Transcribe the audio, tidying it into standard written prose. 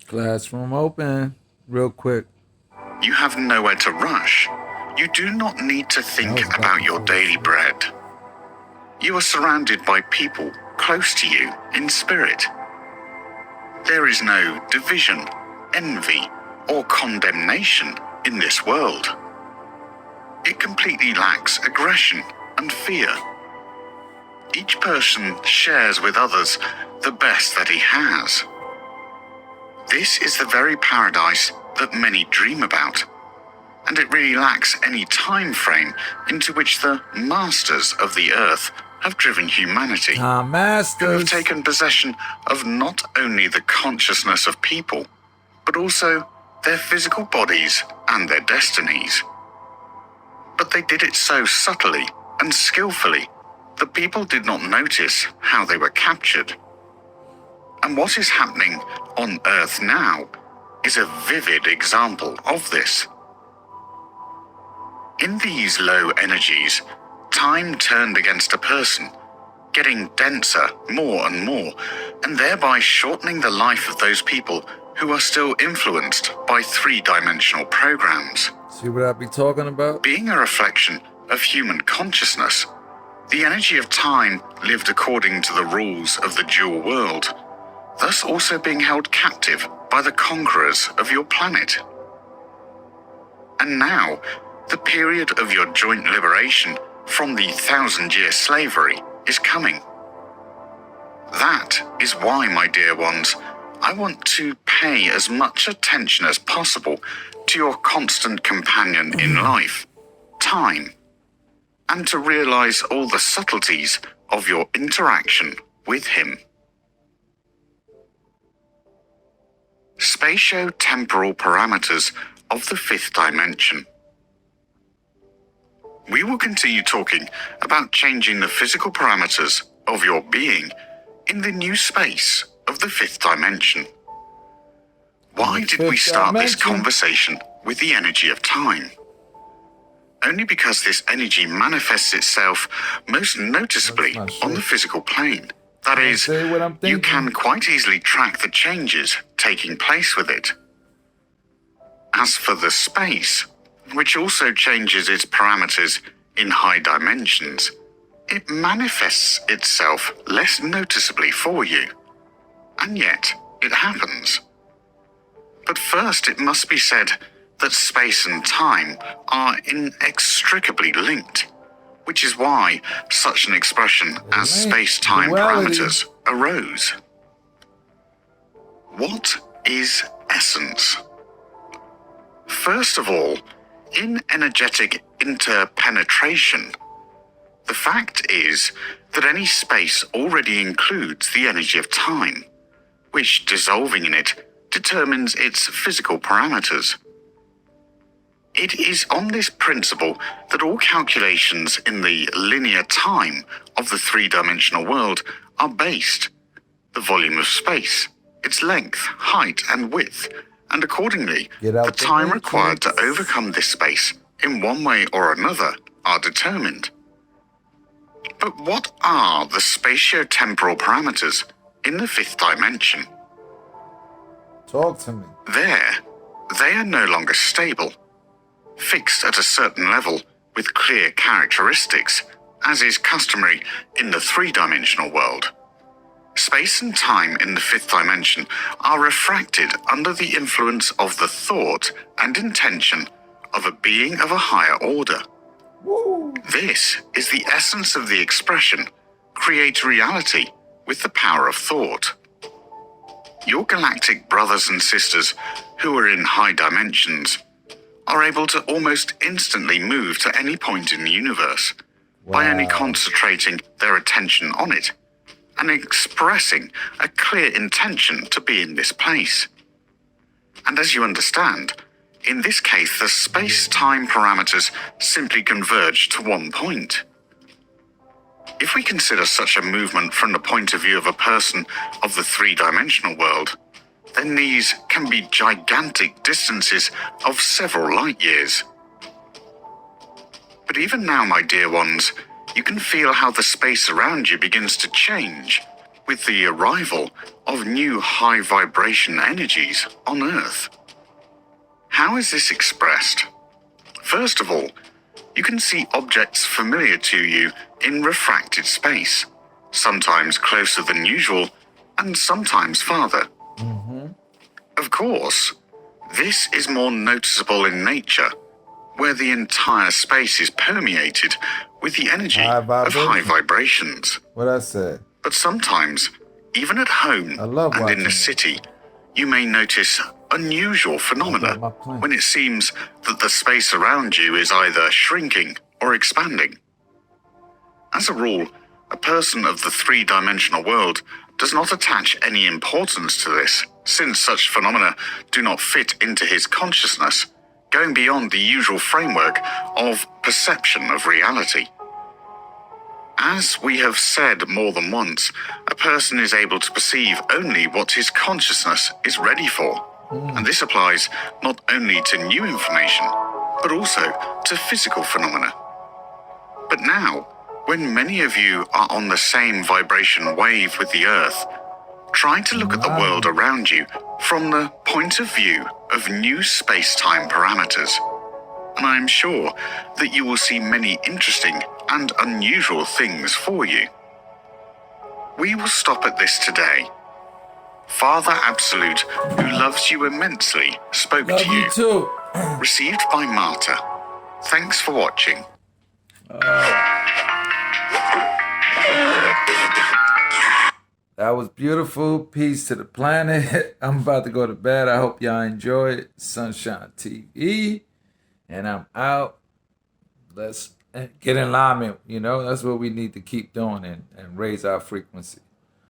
Classroom open. Real quick. You have nowhere to rush. You do not need to think about your daily bread. You are surrounded by people close to you in spirit. There is no division, envy, or condemnation in this world. It completely lacks aggression and fear. Each person shares with others the best that he has. This is the very paradise that many dream about, and it really lacks any time frame into which the masters of the earth have driven humanity, who have taken possession of not only the consciousness of people, but also their physical bodies and their destinies. But they did it so subtly and skillfully that people did not notice how they were captured. And what is happening on Earth now is a vivid example of this. In these low energies, time turned against a person, getting denser more and more, and thereby shortening the life of those people who are still influenced by three-dimensional programs. See what I be talking about? Being a reflection of human consciousness, the energy of time lived according to the rules of the dual world, thus also being held captive by the conquerors of your planet. And now, the period of your joint liberation from the 1,000-year slavery is coming. That is why, my dear ones, I want to pay as much attention as possible to your constant companion in life, time, and to realize all the subtleties of your interaction with him. Spatio-temporal parameters of the fifth dimension. We will continue talking about changing the physical parameters of your being in the new space of the fifth dimension. Why did we start this conversation with the energy of time? Only because this energy manifests itself most noticeably on the physical plane. That is, you can quite easily track the changes taking place with it. As for the space, which also changes its parameters in high dimensions, it manifests itself less noticeably for you. And yet, it happens. But first, it must be said that space and time are inextricably linked, which is why such an expression as space-time parameters arose. What is essence? First of all, in energetic interpenetration, the fact is that any space already includes the energy of time, which, dissolving in it, determines its physical parameters. It is on this principle that all calculations in the linear time of the three-dimensional world are based: the volume of space, its length, height, and width, and accordingly, the time required to overcome this space in one way or another are determined. But what are the spatio-temporal parameters in the fifth dimension? Talk to me. There, they are no longer stable, fixed at a certain level with clear characteristics, as is customary in the three-dimensional world. Space and time in the fifth dimension are refracted under the influence of the thought and intention of a being of a higher order. Woo. This is the essence of the expression, create reality with the power of thought. Your galactic brothers and sisters who are in high dimensions are able to almost instantly move to any point in the universe by only concentrating their attention on it and expressing a clear intention to be in this place. And as you understand, in this case, the space-time parameters simply converge to one point. If we consider such a movement from the point of view of a person of the three-dimensional world, then these can be gigantic distances of several light years. But even now, my dear ones, you can feel how the space around you begins to change, with the arrival of new high vibration energies on Earth. How is this expressed? First of all, you can see objects familiar to you in refracted space, sometimes closer than usual and sometimes farther. Of course, this is more noticeable in nature, where the entire space is permeated with the energy of high vibrations. What I said. But sometimes, even at home and in the city, you may notice unusual phenomena when it seems that the space around you is either shrinking or expanding. As a rule, a person of the three-dimensional world does not attach any importance to this, since such phenomena do not fit into his consciousness, going beyond the usual framework of perception of reality. As we have said more than once, a person is able to perceive only what his consciousness is ready for. And this applies not only to new information, but also to physical phenomena. But now, when many of you are on the same vibration wave with the Earth, try to look at the world around you from the point of view of new space-time parameters. And I am sure that you will see many interesting and unusual things for you. We will stop at this today. Father Absolute, who loves you immensely, spoke Love to you. you too. Received by Marta. Thanks for watching. That was beautiful. Peace to the planet. I'm about to go to bed. I hope y'all enjoy it. Sunshine TV. And I'm out. Let's get in alignment. You know, that's what we need to keep doing and raise our frequency.